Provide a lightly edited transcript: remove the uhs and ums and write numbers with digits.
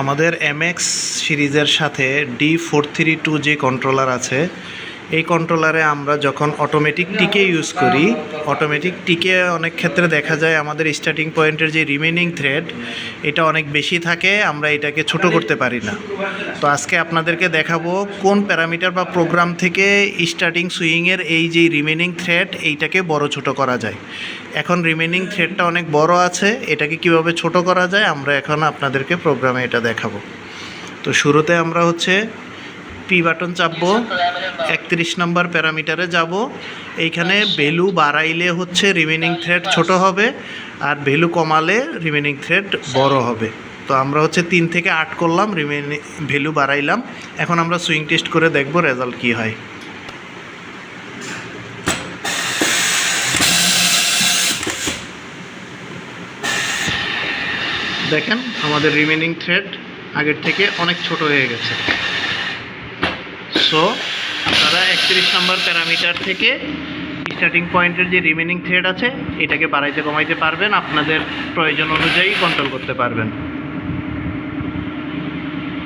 আমাদের এমএক্স সিরিজের সাথে D432 যে কন্ট্রোলার আছে, এই কন্ট্রোলারে আমরা যখন অটোমেটিক টিকে ইউজ করি, অটোমেটিক টিকে অনেক ক্ষেত্রে দেখা যায় আমাদের স্টার্টিং পয়েন্টের যে রিমেনিং থ্রেড এটা অনেক বেশি থাকে, আমরা এটাকে ছোট করতে পারি না। তো আজকে আপনাদেরকে দেখাবো কোন প্যারামিটার বা প্রোগ্রাম থেকে স্টার্টিং সুইংয়ের এই যে রিমেনিং থ্রেড এইটাকে বড় ছোট করা যায়। এখন রিমেনিং থ্রেডটা অনেক বড় আছে, এটাকে কিভাবে ছোট করা যায় আমরা এখন আপনাদেরকে প্রোগ্রামে এটা দেখাবো। তো শুরুতে আমরা হচ্ছে পি বাটন চাপবো, 31 নম্বর প্যারামিটারে যাব। এইখানে ভ্যালু বাড়াইলে হচ্ছে রিমেনিং থ্রেড ছোট হবে, আর ভ্যালু কমালে রিমেনিং থ্রেড বড় হবে। তো আমরা হচ্ছে 3 থেকে 8 করলাম, রিমেনিং ভ্যালু বাড়াইলাম। এখন আমরা সুইং টেস্ট করে দেখব রেজাল্ট কী হয়। দেখেন আমাদের রিমেনিং থ্রেড আগের থেকে অনেক ছোট হয়ে গেছে। সো আপনারা 31 নম্বর প্যারামিটার থেকে স্টার্টিং পয়েন্টের যে রিমেনিং থ্রেড আছে এটাকে বাড়াইতে কমাইতে পারবেন, আপনাদের প্রয়োজন অনুযায়ী কন্ট্রোল করতে পারবেন।